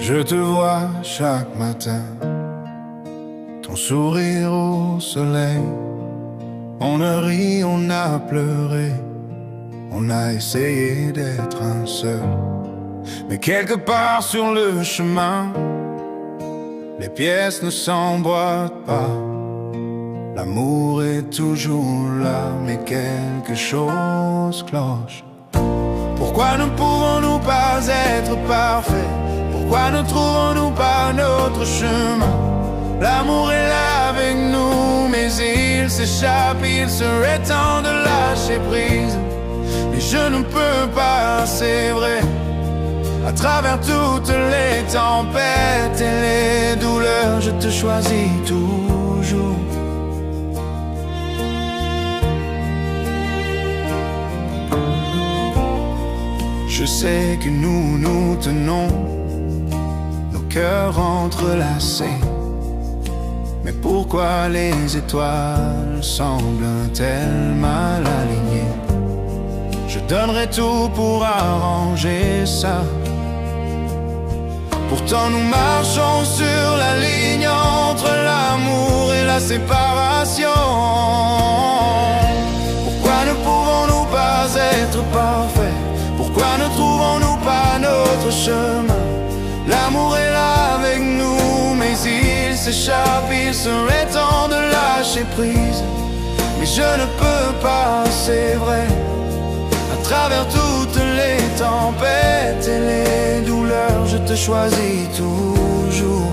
Je te vois chaque matin, ton sourire au soleil. On a ri, on a pleuré, on a essayé d'être un seul. Mais quelque part sur le chemin, les pièces ne s'emboîtent pas. L'amour est toujours là, mais quelque chose cloche. Pourquoi ne pouvons-nous pas être parfaits? Pourquoi ne trouvons-nous pas notre chemin? L'amour est là avec nous, mais il s'échappe, il serait temps de lâcher prise. Mais je ne peux pas, c'est vrai. À travers toutes les tempêtes et les douleurs, je te choisis toujours. Je sais que nous nous tenons, nos cœurs entrelacés. Mais pourquoi les étoiles semblent-elles mal alignées? Je donnerai tout pour arranger ça. Pourtant nous marchons sur la ligne entre l'amour et la séparation. Pourquoi ne pouvons-nous pas être parfaits? Pourquoi ne trouvons-nous pas notre chemin? L'amour est là avec nous, mais il s'échappe, il serait temps de lâcher prise. Mais je ne peux pas, c'est vrai. À travers toutes les tempêtes et les douleurs, je te choisis toujours.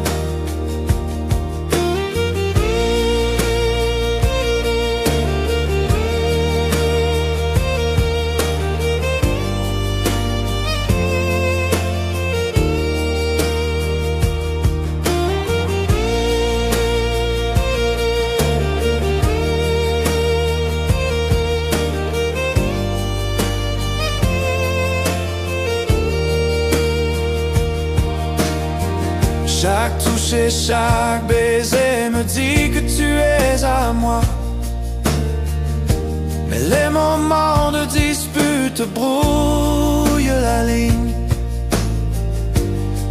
Chaque touche et chaque baiser me dit que tu es à moi. Mais les moments de dispute brouillent la ligne.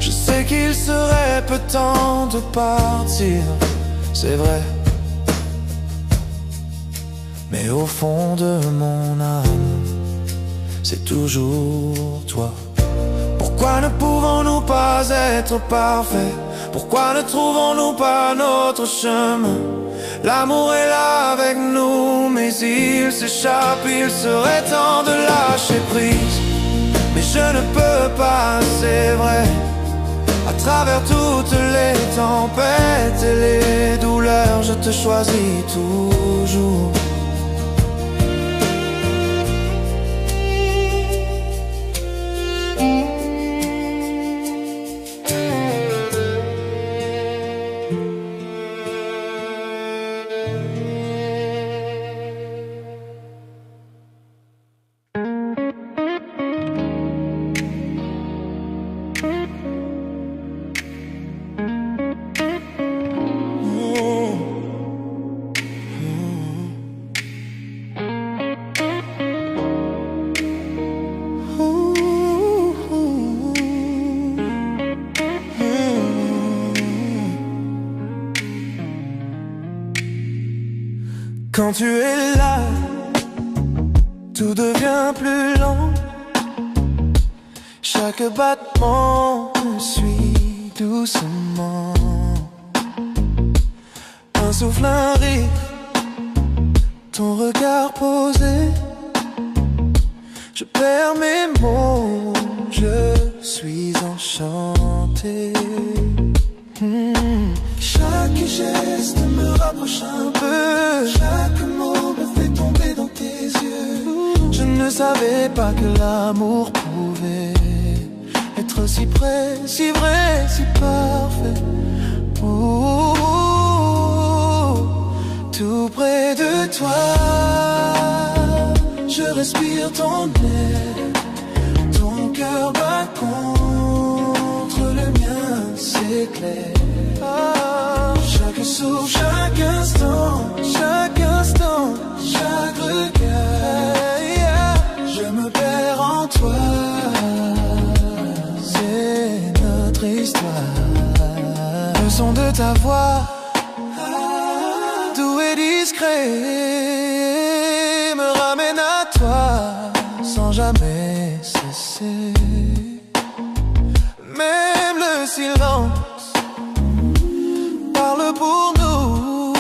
Je sais qu'il serait peu temps de partir, c'est vrai. Mais au fond de mon âme, c'est toujours toi. Pourquoi ne pouvons-nous pas être parfaits? Pourquoi ne trouvons-nous pas notre chemin? L'amour est là avec nous, mais il s'échappe, il serait temps de lâcher prise. Mais je ne peux pas, c'est vrai. À travers toutes les tempêtes et les douleurs, je te choisis toujours. Quand tu es là, tout devient plus lent. Chaque battement me suit doucement. Un souffle, un rire, ton regard posé. Je perds mes mots, je suis enchanté. Chaque geste me rapproche un peu. Chaque mot me fait tomber dans tes yeux. Je ne savais pas que l'amour pouvait être si près, si vrai, si parfait. Oh, tout près de toi, je respire ton air. Ton cœur bat contre le mien, c'est clair. Chaque souffle, chaque instant, chaque regard, je me perds en toi. C'est notre notre histoire. Le son de ta voix, doux et discret, me ramène à toi sans jamais cesser. Même le silence parle pour nous.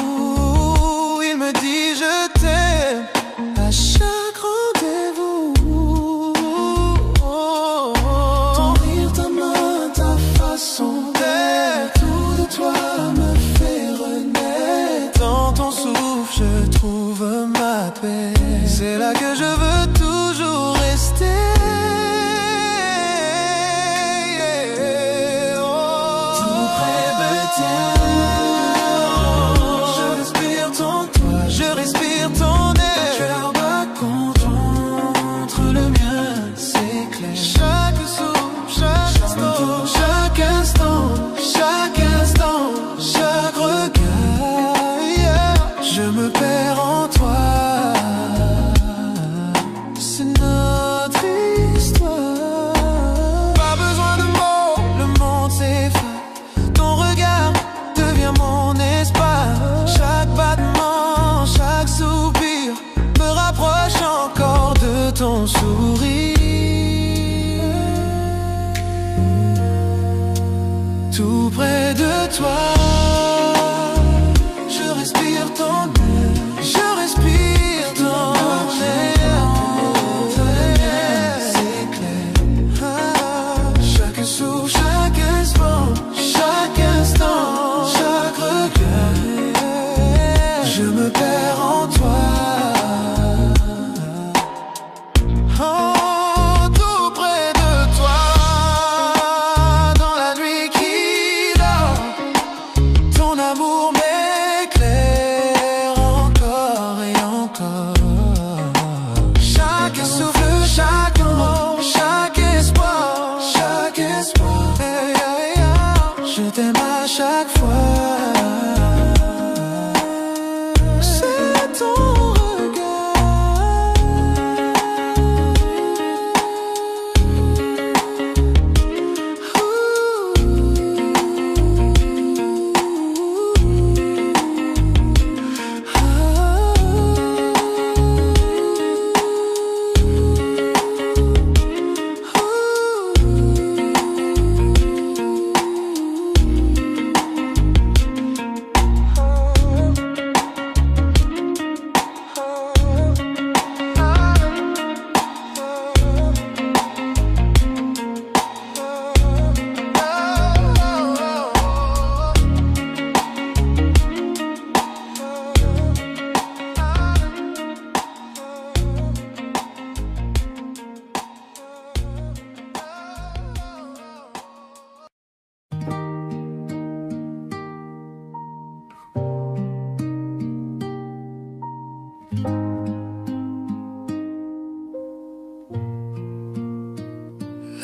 Il me dit je t'aime à chaque rendez-vous. Ton rire, ta main, ta façon d'être, tout de toi me fait renaître. Dans ton souffle je trouve ma paix. C'est là que je veux toujours rester. Ton sourire, tout près de toi, je respire ton air, je respire ton air, c'est clair. Chaque souffle, chaque instant, chaque regard, je me perds en toi.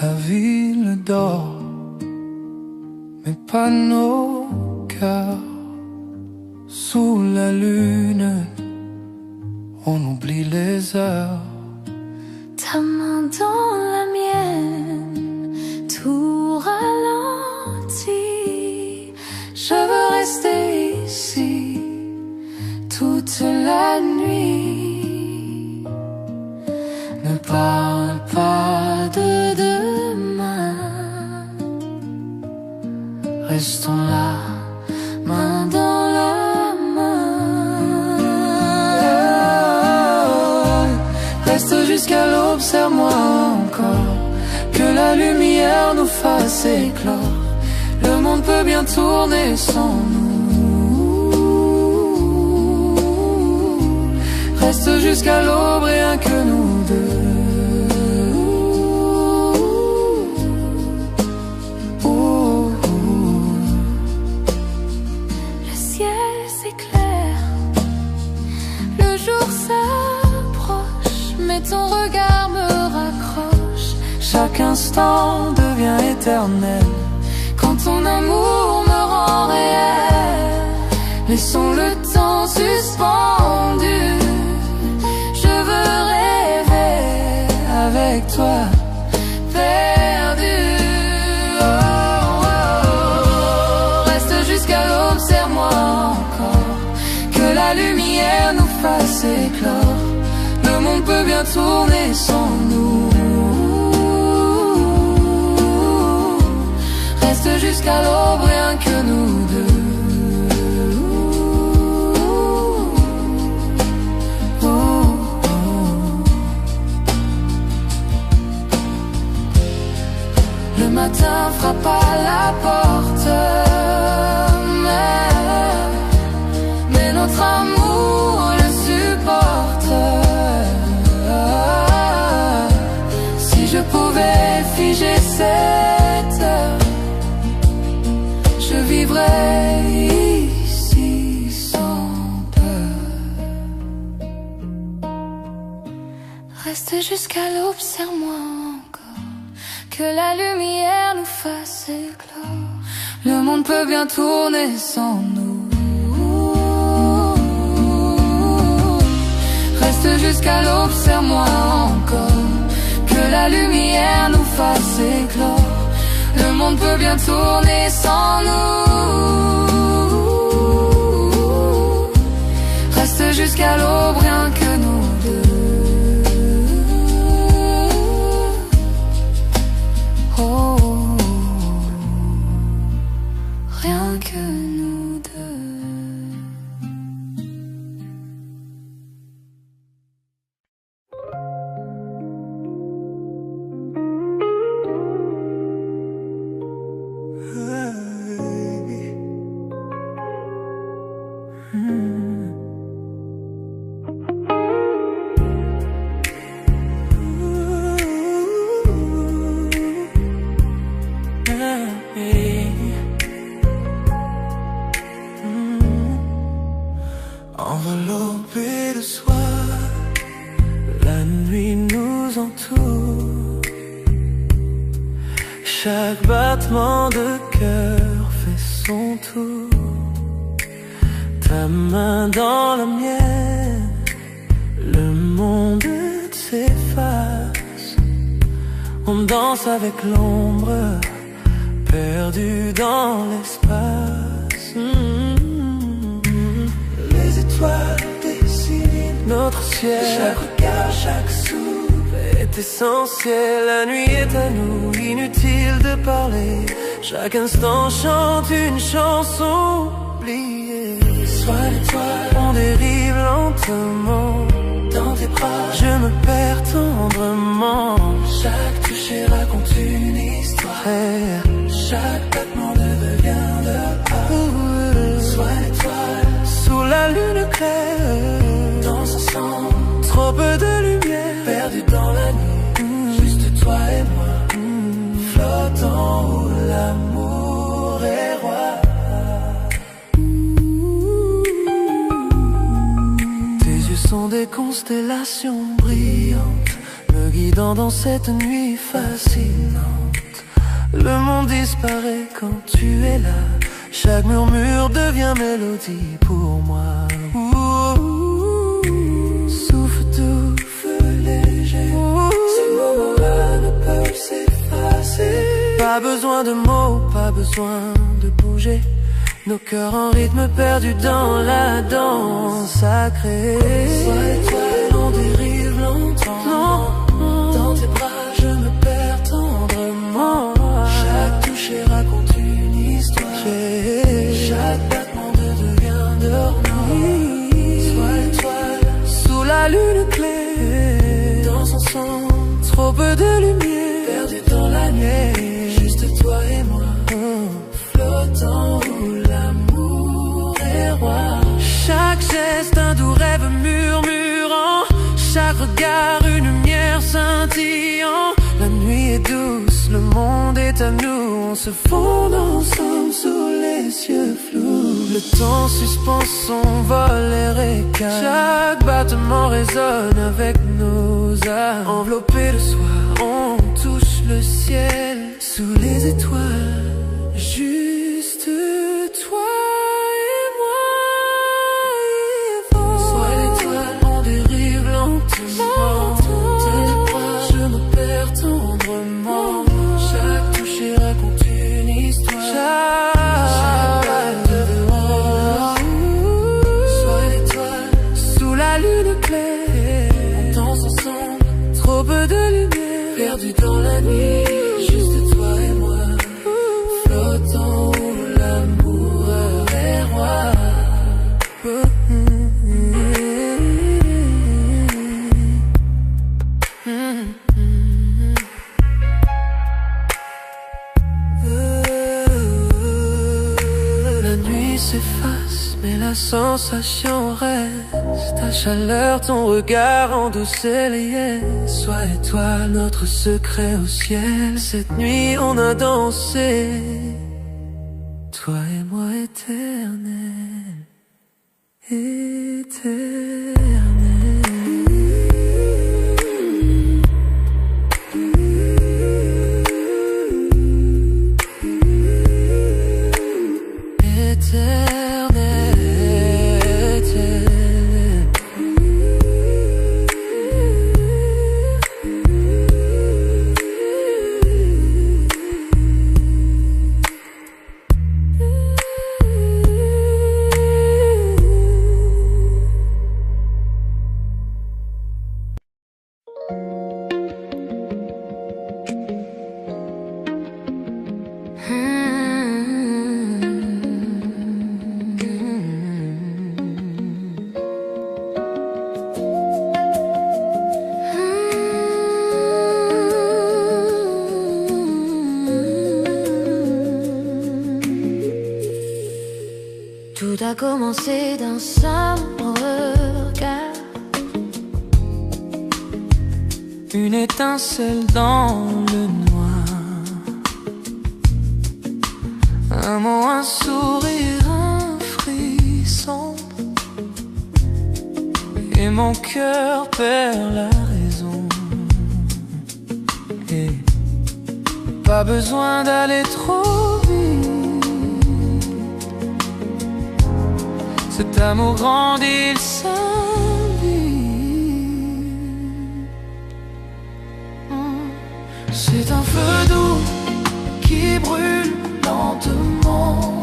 La ville dort, mais pas nos cœurs. Sous la lune, on oublie les heures. Ta main dans la mienne, tout ralentit. Je veux rester ici toute la nuit. Ne parle pas de demain. Restons là, main dans la main. Reste jusqu'à l'aube, serre-moi encore, que la lumière nous fasse éclore. Le monde peut bien tourner sans nous. Reste jusqu'à l'aube, rien que nous deux. Ton regard me raccroche. Chaque instant devient éternel quand ton amour me rend réel. Laissons le temps suspendu. Je veux rêver avec toi, perdu. Oh, oh. la lumière nous fasse éclore. Le monde peut bien tourner sans nous. Reste jusqu'à l'aube, rien que nous deux. Le matin frappe à la porte, mais notre amour le supporte. Si je pouvais figer cette heure, je vivrais ici sans peur. Reste jusqu'à l'aube, serre-moi encore, que la lumière nous fasse éclore. Le monde peut bien tourner sans nous. Reste jusqu'à l'aube, serre-moi encore, que la lumière nous fasse éclore. Le monde peut bien tourner sans nous. Reste jusqu'à l'aube, rien que nous deux. Oh, rien que nous deux. Enveloppé de soir, la nuit nous entoure. Chaque battement de cœur fait son tour. Ta main dans la mienne, le monde s'efface. On danse avec l'ombre, perdu dans l'espace. Les étoiles dessinent notre ciel. Chaque regard, chaque souffle est essentiel. La nuit est à nous, inutile de parler. Chaque instant chante une chanson oubliée. Sois l'étoile, on dérive lentement. Dans tes bras, je me perds tendrement. Chaque toucher raconte une histoire. Chaque battement devient de pas. Sois l'étoile, sous la lune claire. Dans un sang, trop peu de lumière. Perdu dans la nuit, juste toi et moi. Flottant où l'amour est roi. Tes yeux sont des constellations brillantes, me guidant dans cette nuit fascinante. Le monde disparaît quand tu es là. Chaque murmure devient mélodie pour moi. Souffle doux, feu léger. Ces moments-là ne peuvent s'effacer. Pas besoin de mots, pas besoin de bouger. Nos cœurs en rythme perdus dans la danse sacrée. Sois l'étoile, on dérive longtemps. Dans tes bras, je me perds tendrement. Chaque toucher raconte une histoire. Chaque battement devient dormant. Sois l'étoile, sous la lune claire. Dans son sang, trop peu de lumière. Perdu dans la nuit, juste toi et moi. Flottant où l'amour est roi. Chaque geste, un doux rêve murmurant. Chaque regard, une lumière scintillant. La nuit est douce, le monde est à nous. On se fond ensemble sous les cieux flous. Le temps suspend son vol et récale. Chaque battement résonne avec nos âmes. Enveloppés de soir, on touche le ciel. Sous les étoiles, juste toi et moi. Sois l'étoile, on dérive lentement. Je me perds tendrement. Chaque toucher raconte une histoire. Chaque balle de mort. Sois l'étoile. nuit s'efface, mais la sensation reste. Ta chaleur, ton regard endoucit les yes. Sois étoile, notre secret au ciel. Cette nuit on a dansé, toi et moi éternel, éternel. Tout a commencé d'un simple regard, une étincelle dans le noir, un mot, un sourire, un frisson, et mon cœur perd la raison. Et pas besoin d'aller trop vite, cet amour grandit, il s'invite. C'est un feu doux qui brûle lentement.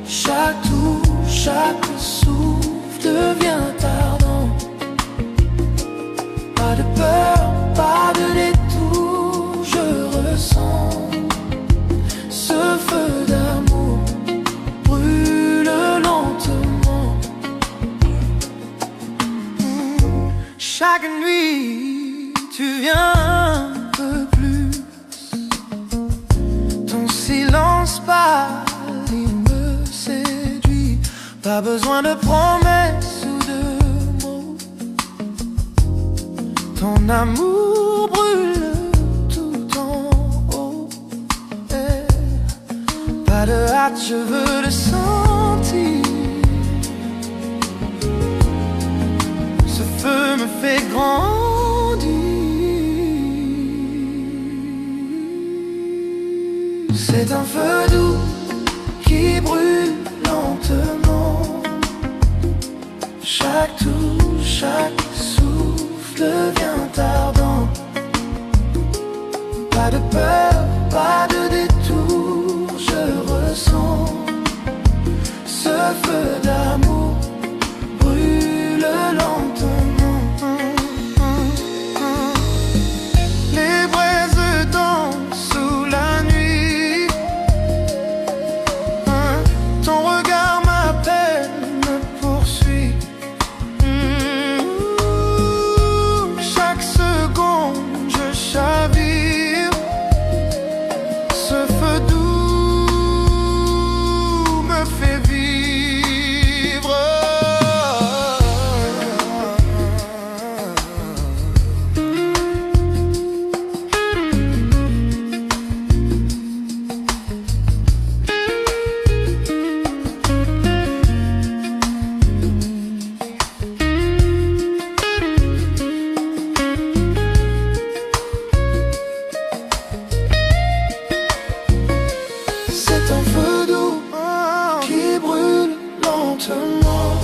Chaque touche, chaque souffle devient ardent. Pas de peur, pas de détour, je ressens ce feu d'amour brûle lentement. Chaque nuit, tu viens un peu plus. Ton silence pâle, il me séduit. Pas besoin de promesses ou de mots. Ton amour brûle tout en haut. Pas de hâte, je veux le sentir. Ce feu me fait grandir. C'est un feu doux qui brûle lentement. Chaque touche, chaque souffle devient ardent. Pas de peur, pas de détour, je ressens ce feu d'amour brûle lentement. Les braises dansent sous la nuit. Ton regard m'appelle, me poursuit. Chaque seconde je chavire. Ce feu doux me fait vivre. C'est un feu doux qui brûle lentement.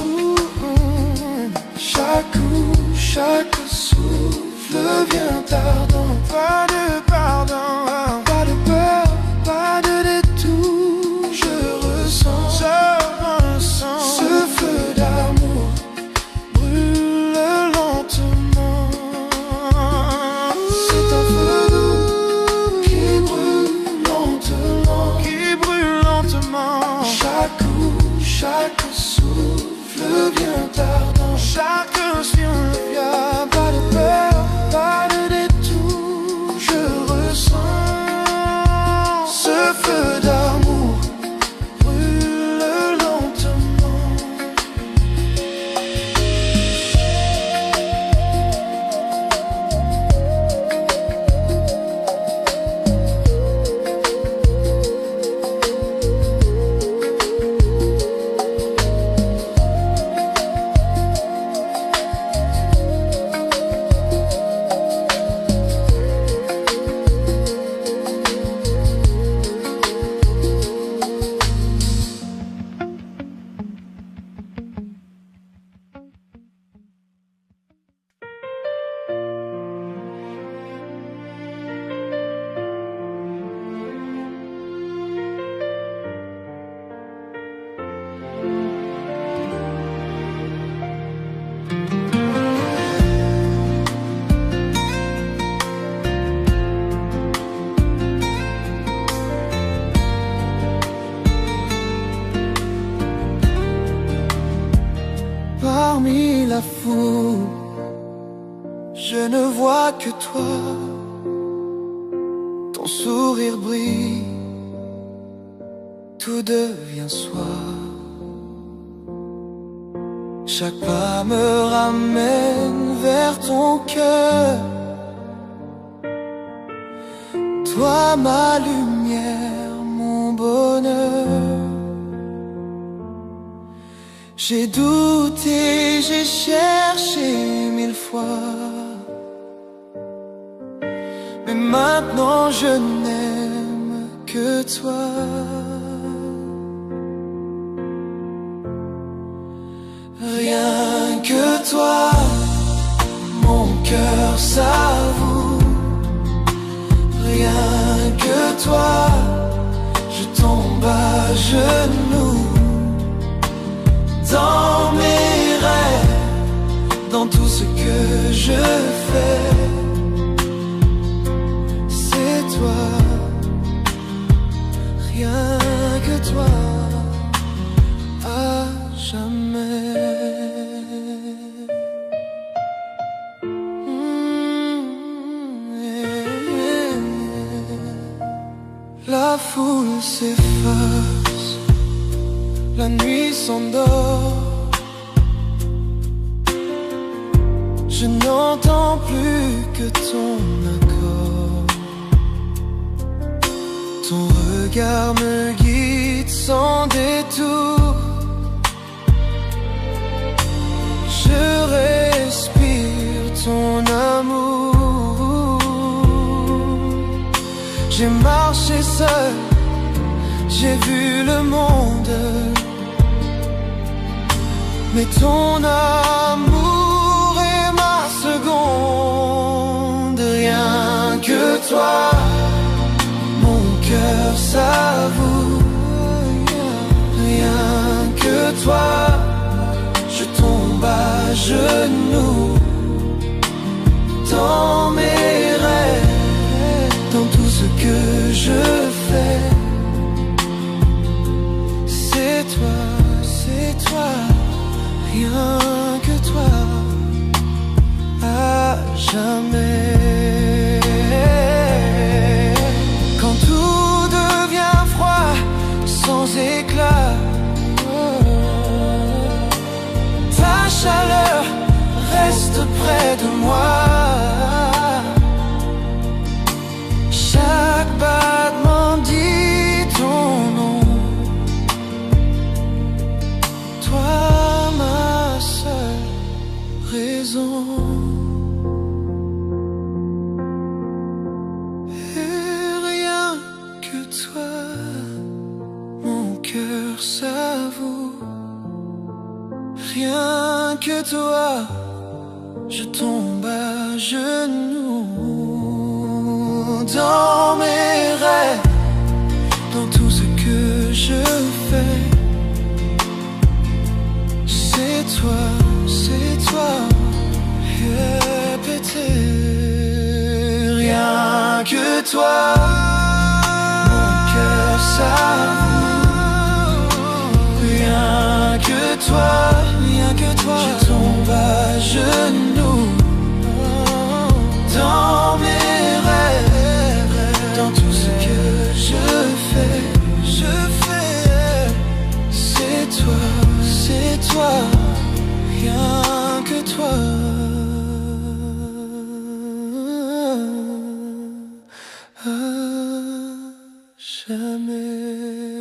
Chaque coup, chaque souffle devient ardent. Pas de pardon, pas de peur, pas de détour, je ressens ce feu d'amour brûle lentement. C'est un feu doux qui brûle lentement, chaque coup, chaque souffle devient ardent. Chaque inspire, pas de peur, pas de détour, la foule, je ne vois que toi. Ton sourire brille, tout devient soir. Chaque pas me ramène vers ton cœur. Toi ma lumière, mon bonheur. J'ai douté, j'ai cherché 1000 fois, mais maintenant je n'aime que toi. Rien que toi, mon cœur s'avoue. Rien que toi, je tombe à genoux. Dans mes rêves, dans tout ce que je fais, c'est toi. Rien que toi, à jamais. La foule s'efface, la nuit s'endort. Je n'entends plus que ton accord. Ton regard me guide sans détour. Je respire ton amour. J'ai marché seul, j'ai vu le monde, mais ton amour est ma seconde. Rien que toi, mon cœur s'avoue. Rien que toi, je tombe à genoux. Dans mes rêves, dans tout ce que je fais, c'est toi, rien que toi, à jamais. Quand tout devient froid, sans éclat, ta chaleur reste près de moi. Chaque battement dit ton nom. Toi, ma seule raison. Et rien que toi, mon cœur s'avoue. Rien que toi, je tombe à genoux. Dans mes rêves, dans tout ce que je fais, c'est toi, répété. Rien que toi, mon cœur s'avoue. Rien que toi, je tombe à genoux. Dans mes rêves, dans tout ce que je fais, c'est toi, rien que toi, à jamais.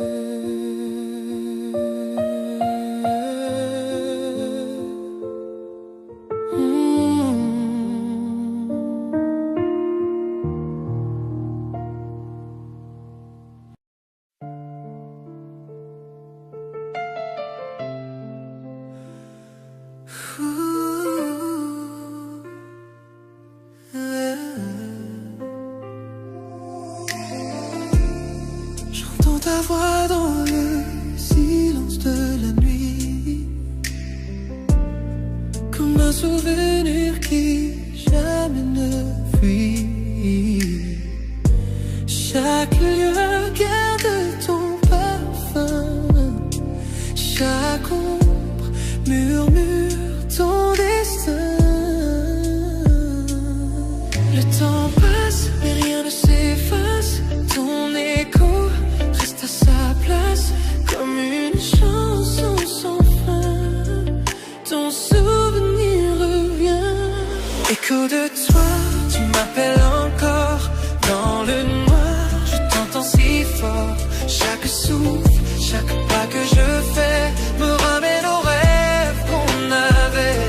souffle, chaque pas que je fais me ramène aux rêves qu'on avait.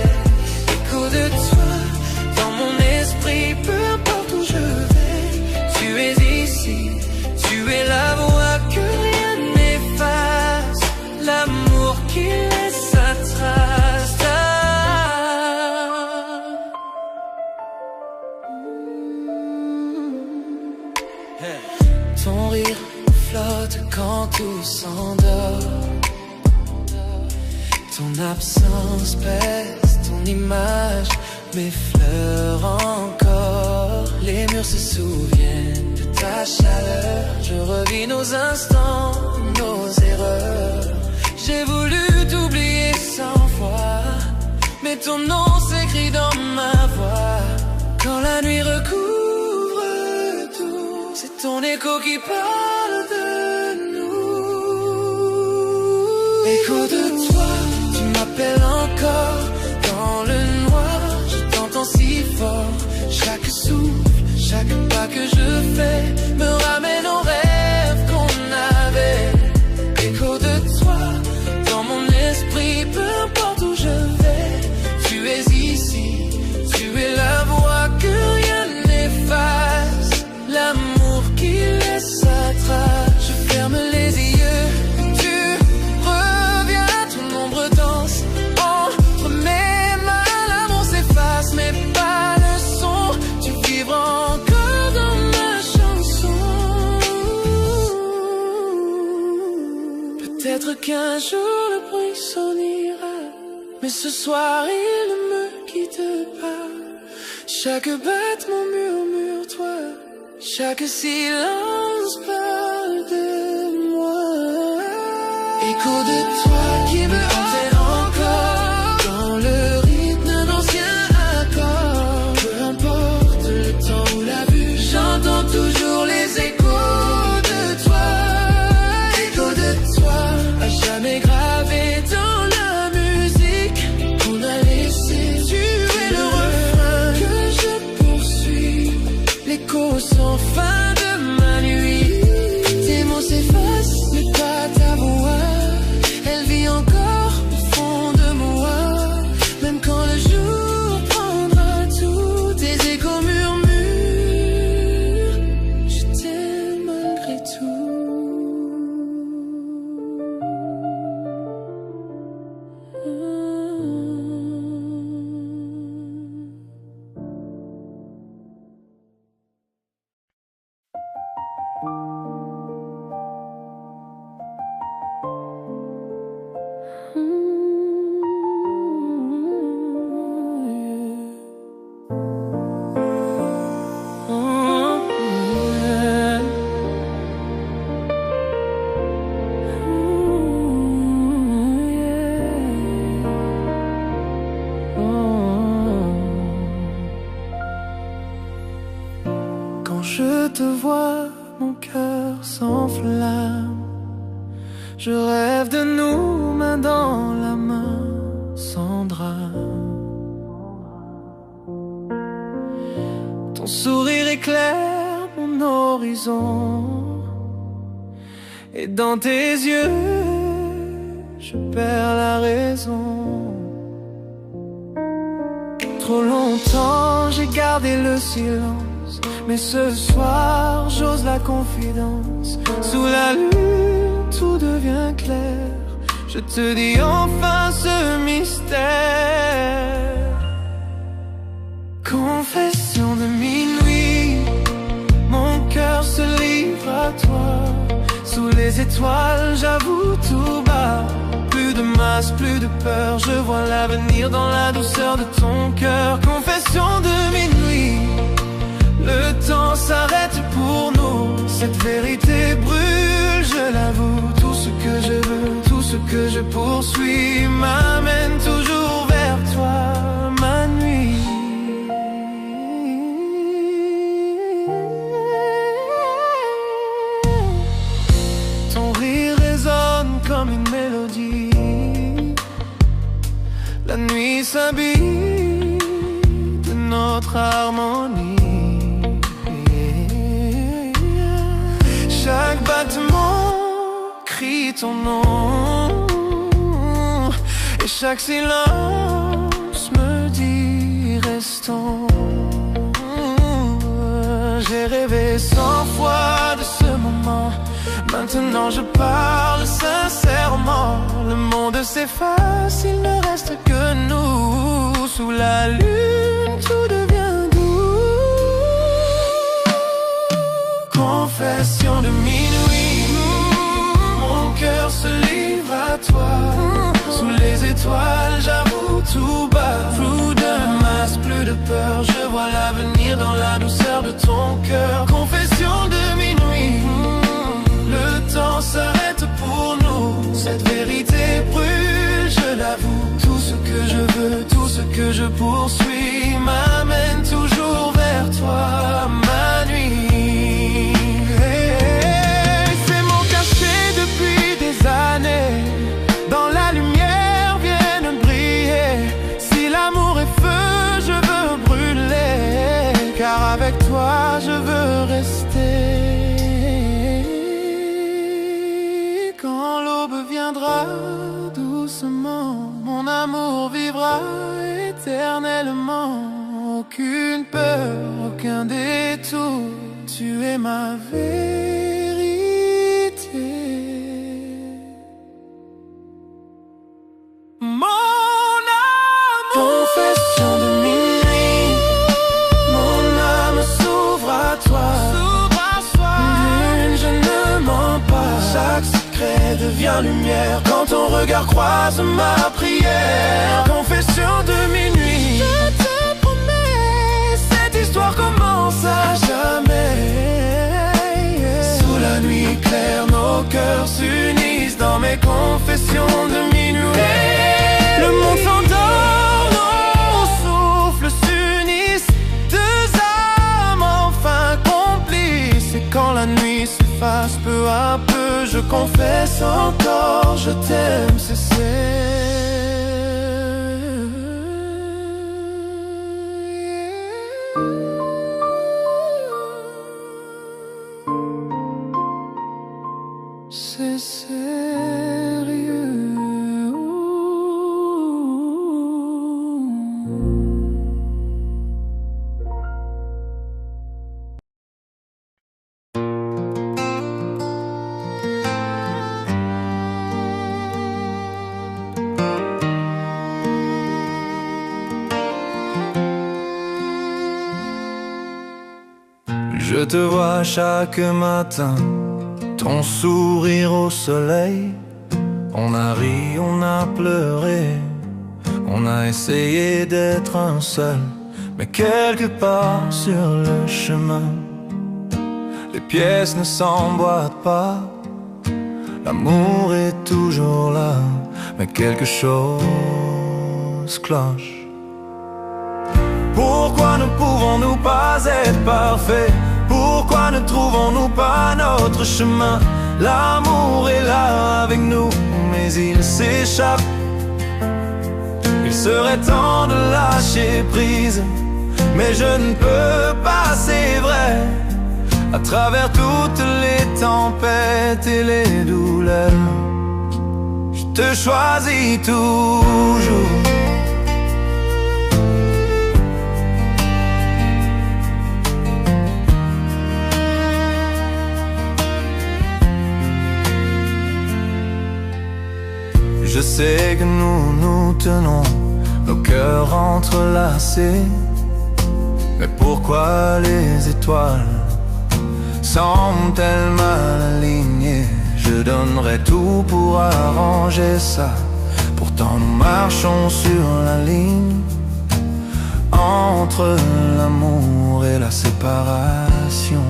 Écho de toi dans mon esprit, peu importe où je vais. Tu es ici, tu es la voix que rien n'efface, l'amour qui laisse sa trace. Ton rire flotte quand tout s'endort. Ton absence pèse, ton image m'effleure encore. Les murs se souviennent de ta chaleur. Je revis nos instants, nos erreurs. J'ai voulu t'oublier 100 fois, mais ton nom s'écrit dans ma voix. Quand la nuit recouvre tout, c'est ton écho qui parle de nous. Écho de toi, tu m'appelles encore. Dans le noir, je t'entends si fort. Chaque souffle, chaque pas que je fais me ramène aux rêves qu'on avait. Écho de toi, dans mon esprit, peu importe où je vais. Tu es ici, tu es la voix que rien n'efface, l'amour qui laisse sa trace. Je ferme les yeux, tu reviens, ton ombre danse entre mes mains. L'amour s'efface, mais pas le son. Tu vivras encore dans ma chanson. Peut-être qu'un jour le bruit s'enira, mais ce soir il ne me quitte pas. Chaque battement murmure toi, chaque silence parle de moi. Écho de toi qui me hante encore, dans le rythme d'un ancien accord. Peu importe le temps ou la vue, j'entends toujours les échos de toi. Écho de toi, à jamais gravé dans la musique qu'on a laissé. Tu es le refrain que je poursuis, l'écho sans fin de ma nuit. Tes mots s'effacent, mais pas ta voix. Elle vit encore au fond de moi, même quand le jour prendra tout. Tes échos murmurent, je t'aime malgré tout. Quand je te vois, mon cœur s'enflamme. Je rêve de nous, main dans la main, sans drame. Ton sourire éclaire mon horizon, et dans tes yeux, je perds la raison. Trop longtemps j'ai gardé le silence, mais ce soir j'ose la confidence. Sous la lune tout devient clair, je te dis enfin ce mystère. Confession de minuit, mon cœur se livre à toi. Sous les étoiles j'avoue tout bas, plus de masque, plus de peur, je vois l'avenir dans la douceur de ton cœur. Confession de minuit, le temps s'arrête pour nous. Cette vérité brûle, je l'avoue. Tout ce que je veux, tout ce que je poursuis m'amène toujours vers toi, ma nuit. Ton rire résonne comme une mélodie. La nuit s'habille de notre harmonie. Chaque battement j'écris ton nom. Et chaque silence me dit restons. J'ai rêvé 100 fois de ce moment. Maintenant je parle sincèrement. Le monde s'efface, il ne reste que nous. Sous la lune, tout devient doux. Confession de minuit, mon cœur se livre à toi. Sous les étoiles, j'avoue tout bas. Plus de masque, plus de peur. Je vois l'avenir dans la douceur de ton cœur. Confession de minuit, le temps s'arrête pour nous. Cette vérité brûle, je l'avoue. Tout ce que je veux, tout ce que je poursuis m'amène toujours vers toi, ma nuit. C'est mon cachet depuis des années. Dans la lumière viennent briller. Si l'amour est feu, je veux brûler. Car avec toi, je veux rester. Quand l'aube viendra doucement, mon amour vivra éternellement. Aucune peur, aucun détour, tu es ma vérité. Mon amour, confession de minuit, mon âme s'ouvre à toi. Lune, je ne mens pas. Chaque secret devient lumière quand ton regard croise ma prière. Confession de minuit, je te promets, cette histoire commence à jamais. Sous la nuit claire, nos cœurs s'unissent dans mes confessions de minuit. Le monde s'endort, nos souffles s'unissent. Deux âmes enfin complices. Et quand la nuit s'efface peu à peu, je confesse encore, je t'aime, c'est sérieux. Je te vois chaque matin, ton sourire au soleil. On a ri, on a pleuré, on a essayé d'être un seul. Mais quelque part sur le chemin, les pièces ne s'emboîtent pas. L'amour est toujours là, mais quelque chose cloche. Pourquoi ne pouvons-nous pas être parfaits? Pourquoi ne trouvons-nous pas notre chemin? L'amour est là avec nous, mais il s'échappe. Il serait temps de lâcher prise, mais je ne peux pas, c'est vrai. À travers toutes les tempêtes et les douleurs, je te choisis toujours. Je sais que nous nous tenons, nos cœurs entrelacés. Mais pourquoi les étoiles semblent-elles mal alignées? Je donnerais tout pour arranger ça. Pourtant nous marchons sur la ligne entre l'amour et la séparation.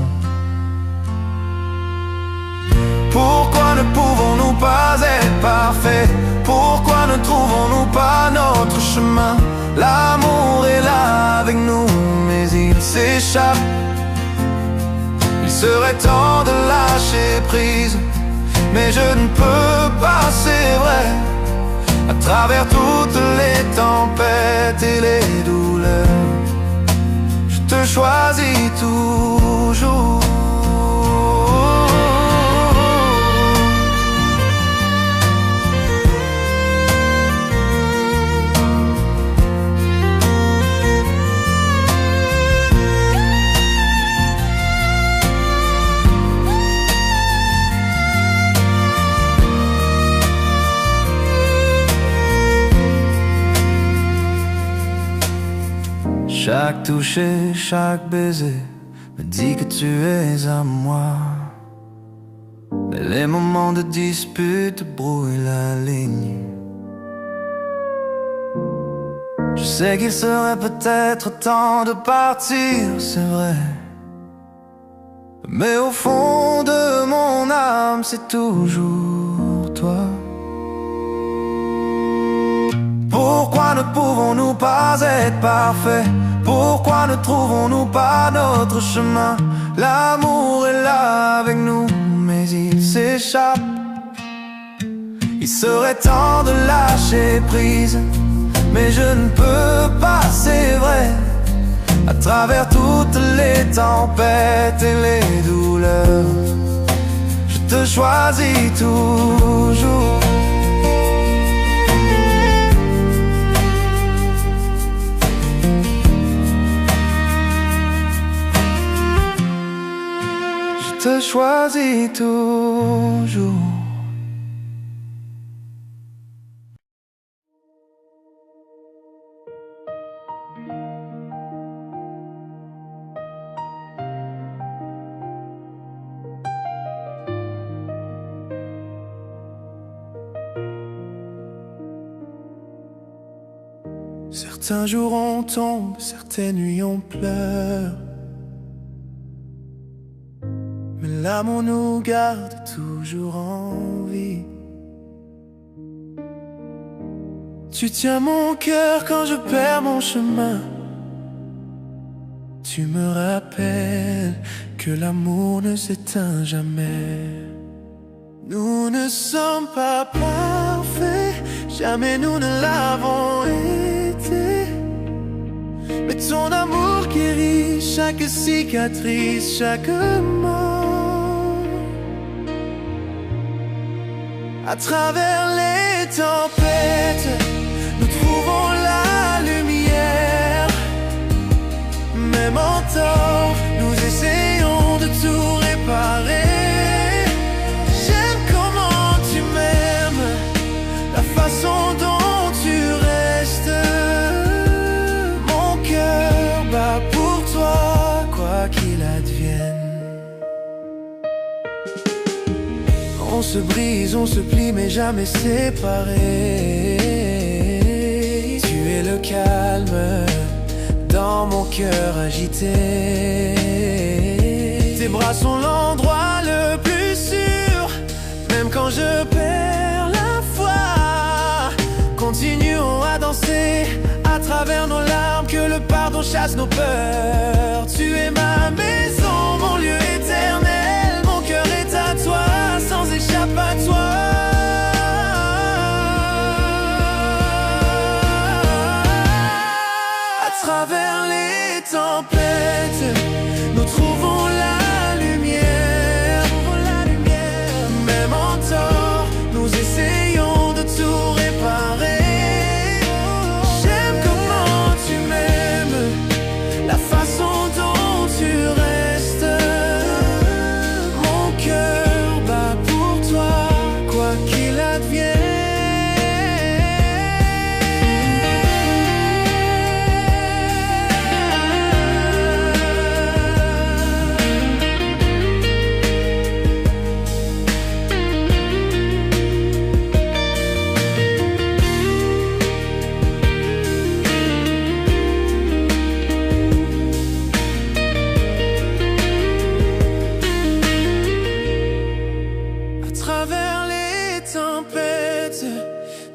Pourquoi ne pouvons-nous pas être parfaits? Pourquoi ne trouvons-nous pas notre chemin? L'amour est là avec nous, mais il s'échappe. Il serait temps de lâcher prise, mais je ne peux pas, c'est vrai. À travers toutes les tempêtes et les douleurs, je te choisis toujours. Chaque toucher, chaque baiser me dit que tu es à moi. Mais les moments de dispute brouillent la ligne. Je sais qu'il serait peut-être temps de partir, c'est vrai. Mais au fond de mon âme, c'est toujours toi. Pourquoi ne pouvons-nous pas être parfaits? Pourquoi ne trouvons-nous pas notre chemin? L'amour est là avec nous, mais il s'échappe. Il serait temps de lâcher prise, mais je ne peux pas, c'est vrai. À travers toutes les tempêtes et les douleurs, je te choisis toujours. Je te choisis toujours. Certains jours on tombe, certaines nuits on pleure, mais l'amour nous garde toujours en vie. Tu tiens mon cœur quand je perds mon chemin. Tu me rappelles que l'amour ne s'éteint jamais. Nous ne sommes pas parfaits, jamais nous ne l'avons été. Mais ton amour guérit chaque cicatrice, chaque mort. À travers les tempêtes, nous trouvons la lumière. Même en tort, nous essayons de tout réparer. J'aime comment tu m'aimes, la façon dont tu restes. Mon cœur bat pour toi, quoi qu'il advienne. On se brise, on se plie, mais jamais séparés. Tu es le calme dans mon cœur agité. Tes bras sont l'endroit le plus sûr, même quand je perds la foi. Continuons à danser à travers nos larmes, que le pardon chasse nos peurs. Tu es ma maison, mon lieu éternel. Mon cœur est à toi, sans échappatoire. À travers les tempêtes, nous trouvons la lumière. Même en tort, nous essayons de tout réparer. J'aime comment tu m'aimes, la façon dont tu restes. Mon cœur bat pour toi, quoi qu'il advienne.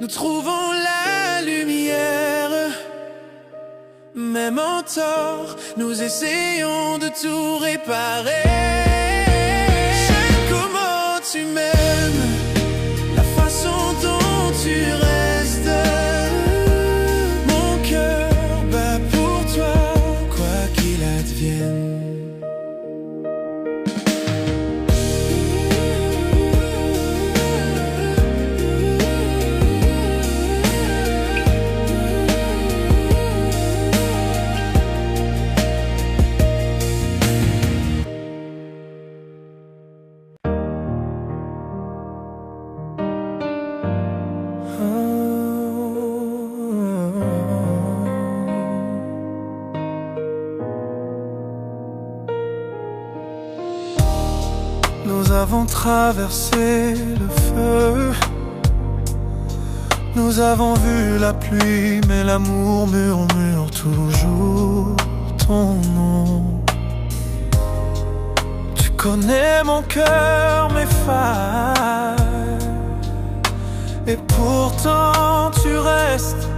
Nous trouvons la lumière. Même en tort, nous essayons de tout réparer. J'aime comment tu m'aimes, la façon dont tu restes. Mon cœur bat pour toi, quoi qu'il advienne. avons traversé le feu. Nous avons vu la pluie, mais l'amour murmure toujours ton nom. Tu connais mon cœur, mes failles, et pourtant tu restes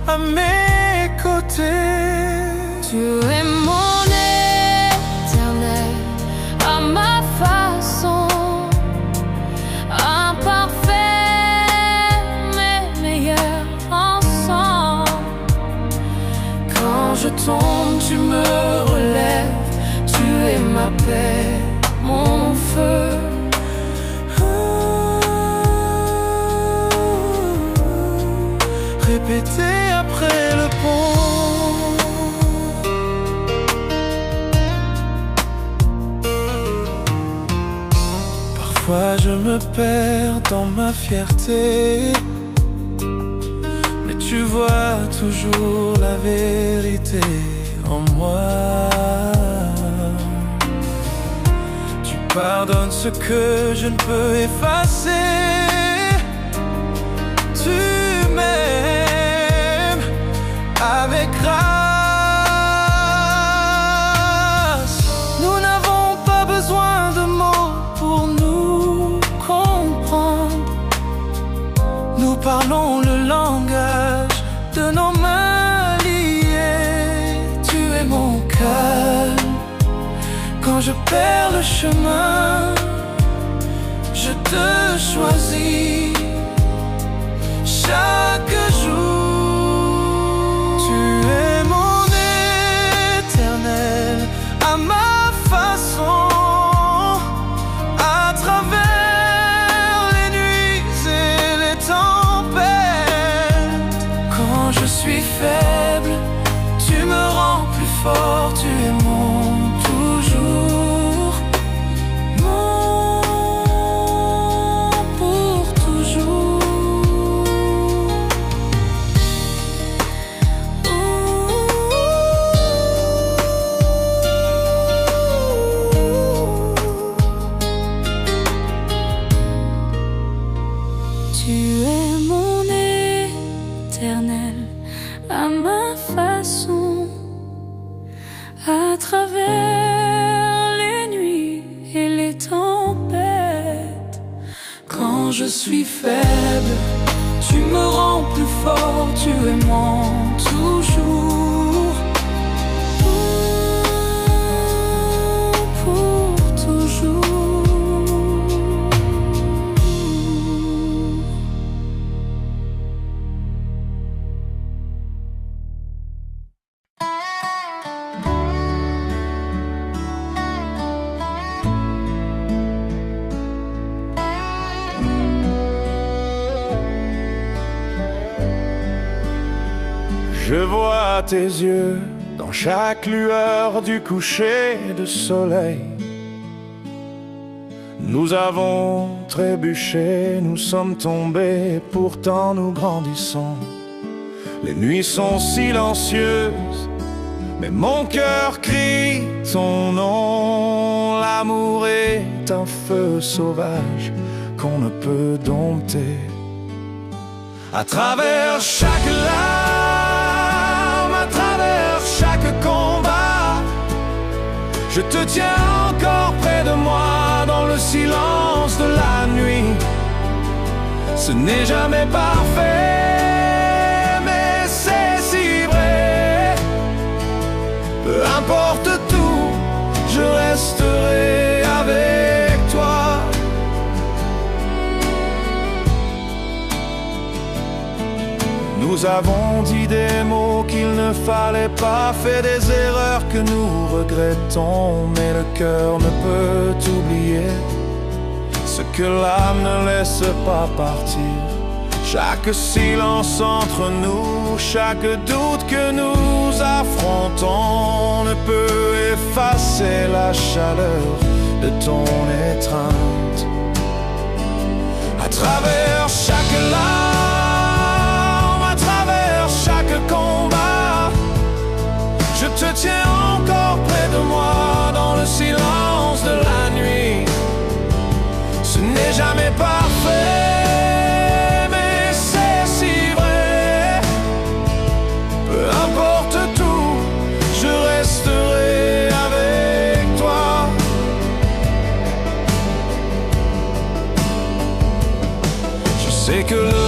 à mes côtés. Tu es mon éternel, à ma façon, imparfait mais meilleur ensemble. Quand je tombe, tu me relèves, tu es ma paix, mon feu. Répéter après le pont. Parfois je me perds dans ma fierté, mais tu vois toujours la vérité en moi. Tu pardonnes ce que je ne peux effacer. Tu m'aimes avec grâce. Nous n'avons pas besoin de mots pour nous comprendre. Nous parlons le langage de nos mains liées. Tu es mon calme quand je perds le chemin. Je te choisis chaque jour. Tu es mon éternel, à ma façon, à travers les nuits et les tempêtes. Quand je suis faible, tu me rends plus fort. Tu es mon toujours, mon pour toujours. Tu es mon éternel, à ma façon, à travers les nuits et les tempêtes. Quand je suis faible, tu me rends plus fort. Tu es mon toujours, Pour toujours. Je vois tes yeux dans chaque lueur du coucher de soleil. Nous avons trébuché, nous sommes tombés, pourtant nous grandissons. Les nuits sont silencieuses, mais mon cœur crie ton nom. L'amour est un feu sauvage qu'on ne peut dompter. À travers chaque larme, à travers chaque combat, je te tiens encore près de moi dans le silence de la nuit. Ce n'est jamais parfait, mais c'est si vrai. Peu importe tout, je resterai avec toi. Nous avons dit des mots qu'il ne fallait pas, fait des erreurs que nous regrettons, mais le cœur ne peut oublier ce que l'âme ne laisse pas partir. Chaque silence entre nous, chaque doute que nous affrontons ne peut effacer la chaleur de ton étreinte. À travers chaque larme, à travers chaque combat, je te tiens encore près de moi dans le silence de la nuit.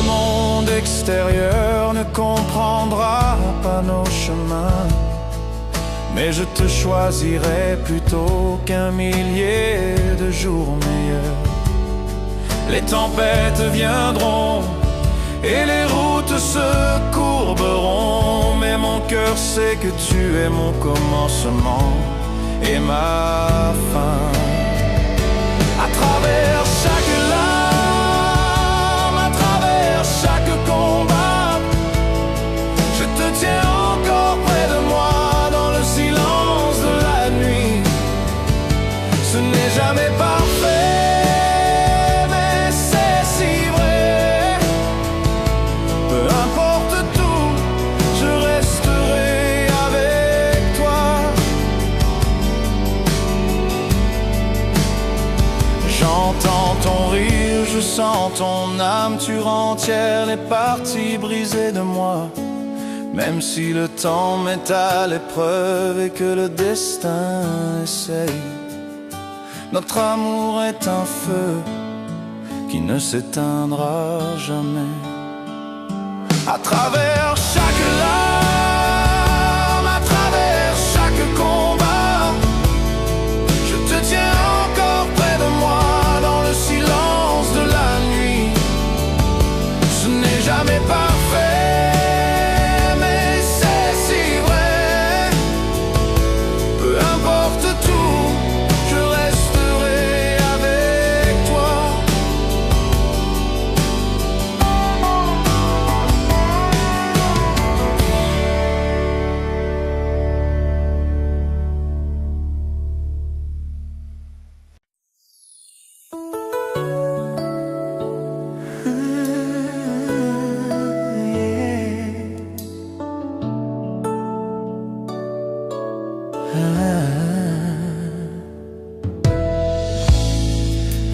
monde extérieur ne comprendra pas nos chemins, mais je te choisirai plutôt qu'un millier de jours meilleurs. Les tempêtes viendront et les routes se courberont, mais mon cœur sait que tu es mon commencement et ma fin. À travers chaque larme, à travers chaque combat, je te tiens encore près de moi dans le silence de la nuit. Ce n'est jamais parfait, mais c'est si vrai. Peu importe tout, je resterai avec toi. J'entends ton rire, je sens ton âme, tu rentières les parties brisées de moi. Même si le temps met à l'épreuve et que le destin essaye, notre amour est un feu qui ne s'éteindra jamais. À travers chaque larme, à travers chaque combat, je te tiens encore près de moi dans le silence de la nuit. Ce n'est jamais parfait, mais c'est si vrai. Peu importe tout, je resterai avec toi.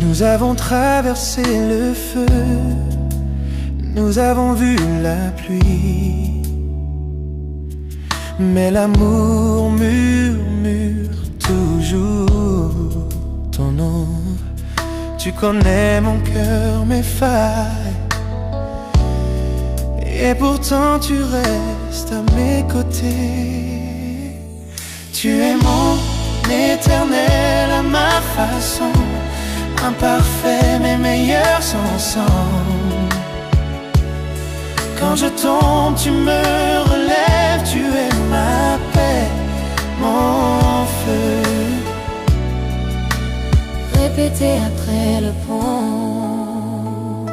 Nous avons traversé le feu, nous avons vu la pluie, mais l'amour murmure toujours ton nom. Tu connais mon cœur, mes failles, et pourtant tu restes à mes côtés. Tu es mon éternel à ma façon, imparfait mais meilleurs ensemble. Quand je tombe, tu me relèves, tu es ma paix, mon feu. Répétez après le pont.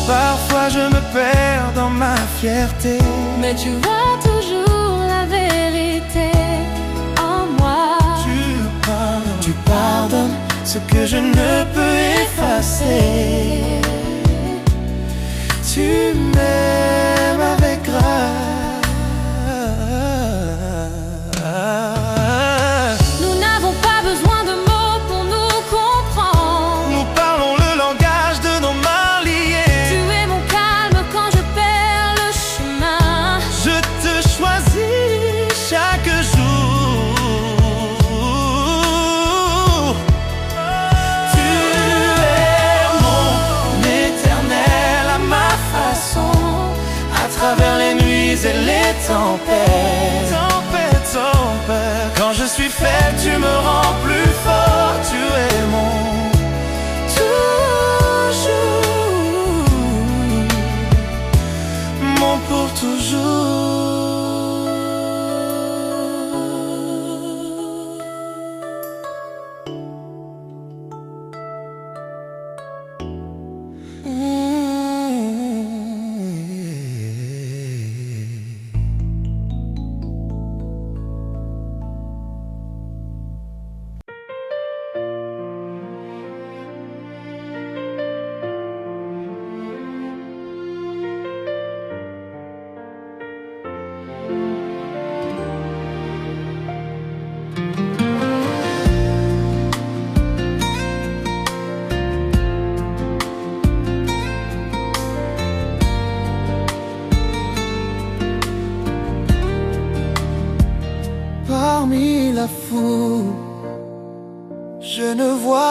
Parfois je me perds dans ma fierté, Mais tu vois toujours la vérité en moi. tu pardonnes ce que je ne peux effacer. Tu m'aimes avec grâce. Nous n'avons pas besoin de mots pour nous comprendre. Nous parlons le langage de nos mains liées. Tu es mon calme quand je perds le chemin. Je te choisis chaque jour. Tu es mon éternel à ma façon, à travers les nuits et les tempêtes. Quand je suis faible, tu me rends plus fort. Tu es mon toujours, mon pour toujours.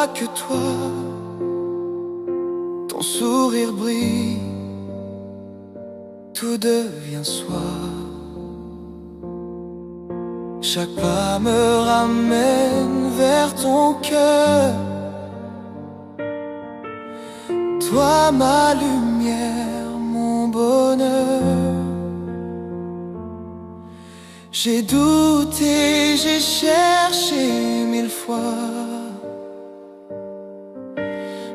vois que toi, ton sourire brille, tout devient soir. Chaque pas me ramène vers ton cœur. Toi ma lumière, mon bonheur. J'ai douté, j'ai cherché 1000 fois,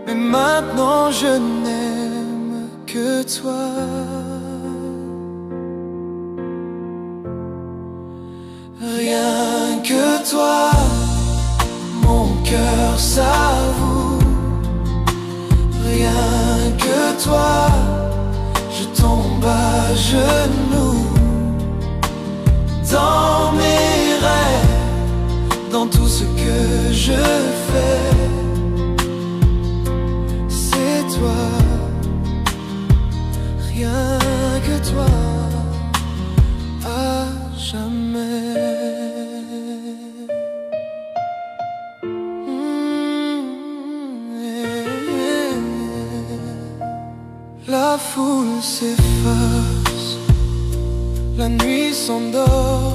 mais maintenant je n'aime que toi. Rien que toi, mon cœur s'avoue. Rien que toi, je tombe à genoux. Dans mes rêves, dans tout ce que je fais, c'est toi. Rien que toi, à jamais. La foule s'efface, la nuit s'endort.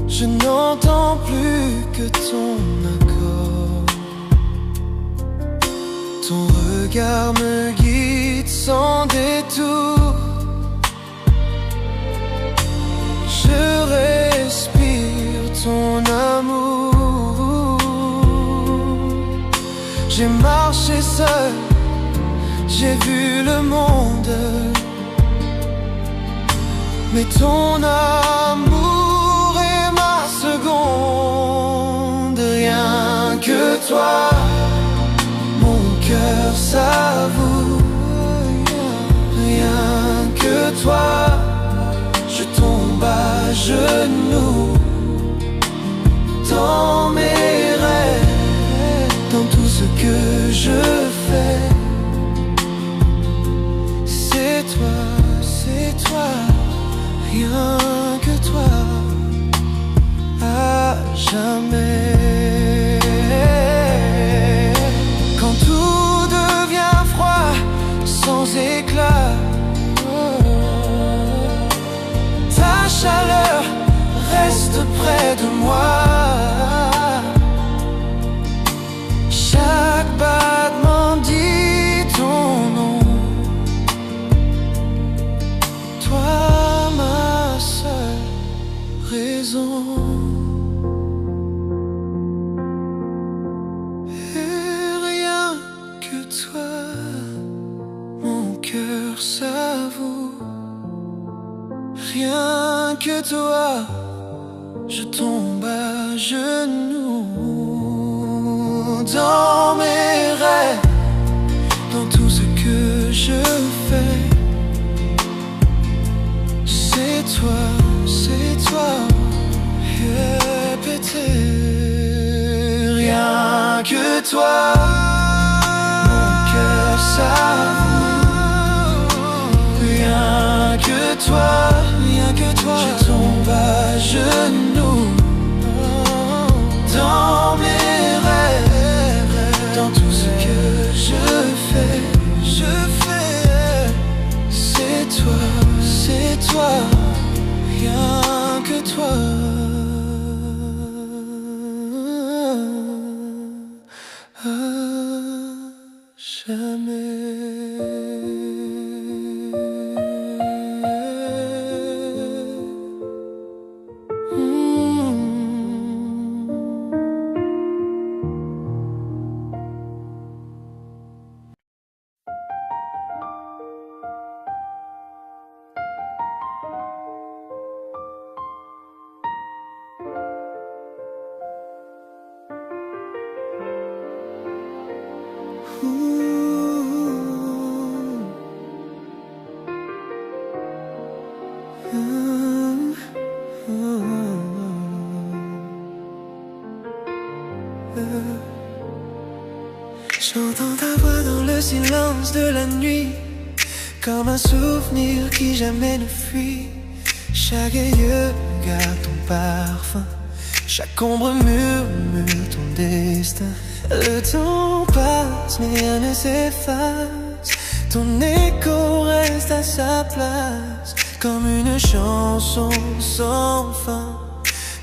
Je n'entends plus que ton accord. Ton regard me guide sans détour. Je respire ton amour. J'ai marché seul, j'ai vu le monde, mais ton amour est ma seconde. Rien que toi, mon cœur s'avoue. Rien que toi, je tombe à genoux. Dans mes rêves, dans tout ce que je fais, c'est toi, c'est toi. Rien que toi, à jamais. Quand tout devient froid, sans éclat, ta chaleur reste près de moi. Chaque battement dit ton nom. Toi, ma seule raison. Et rien que toi, mon cœur s'avoue. Rien que toi, je tombe à genoux. Dans mes rêves, dans tout ce que je fais, c'est toi, c'est toi. Répétez, rien que toi, mon cœur s'avoue. Rien que toi, je tombe à genoux. Dans mes rêves, dans tout ce que je fais, c'est toi, rien que toi. À J'entends ta voix dans le silence de la nuit, comme un souvenir qui jamais ne fuit. Chaque yeux garde ton parfum. Chaque ombre murmure ton destin. Le temps passe mais rien ne s'efface. Ton écho reste à sa place, comme une chanson sans fin.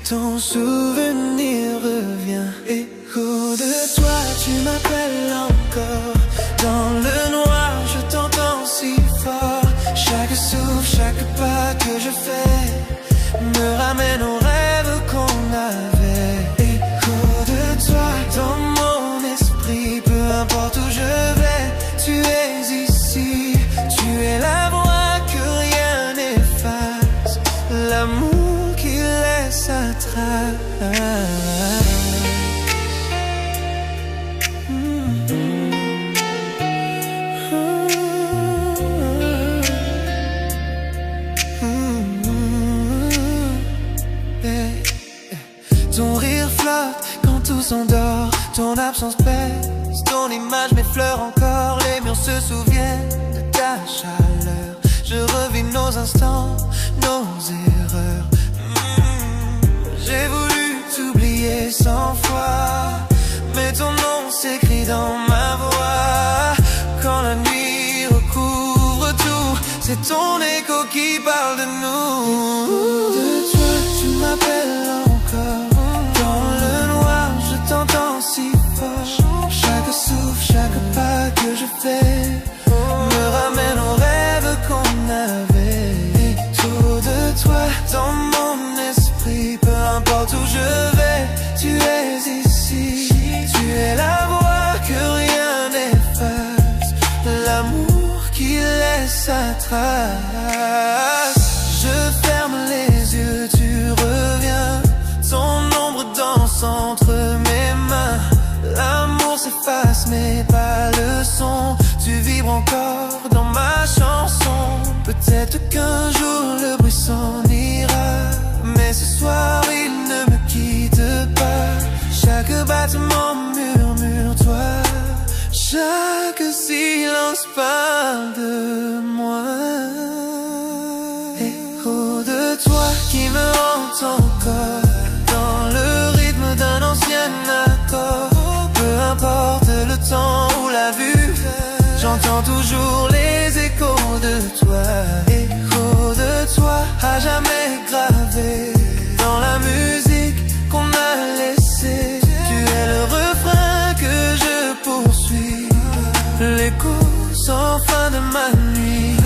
Ton souvenir revient. Écho de toi, tu m'appelles encore. Dans le noir, je t'entends si fort. Chaque souffle, chaque pas que je fais me ramène aux rêves qu'on avait. Écho de toi, dans mon esprit, peu importe où je vais, tu es ici. Tu es la voix que rien n'efface, l'amour qui laisse sa trace. Ton rire flotte quand tout s'endort, ton absence pèse, ton image m'effleure encore. Les murs se souviennent de ta chaleur. Je revis nos instants, nos erreurs. J'ai voulu t'oublier 100 fois, mais ton nom s'écrit dans ma voix. Quand la nuit recouvre tout, c'est ton écho qui parle de nous. De toi, tu m'appelles encore. Dans le noir, je t'entends si fort. Chaque souffle, chaque pas que je fais me ramène aux rêves qu'on avait. Écho de toi, dans mon esprit, peu importe où je vais, tu es ici. Tu es la voix que rien n'efface, l'amour qui laisse sa trace. Je ferme les yeux, tu reviens. Ton ombre danse entre mes mains. L'amour s'efface mais pas le son. Tu vibres encore dans ma chanson. Peut-être qu'un jour le bruit s'en ira, mais ce soir il ne me quitte pas. Chaque battement murmure toi, chaque silence parle de moi. Écho de toi qui me hante encore, dans le rythme d'un ancien accord. Peu importe le temps ou la vue, j'entends toujours les échos de toi. Écho de toi, à jamais gravé dans la musique qu'on a laissée. Tu es le refrain que je poursuis, l'écho sans fin de ma nuit.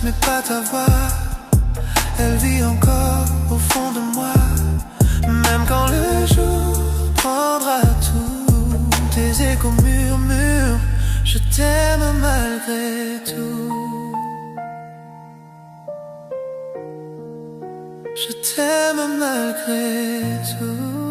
Mais pas ta voix, elle vit encore au fond de moi. Même quand le jour prendra tout, tes échos murmurent, je t'aime malgré tout. Je t'aime malgré tout.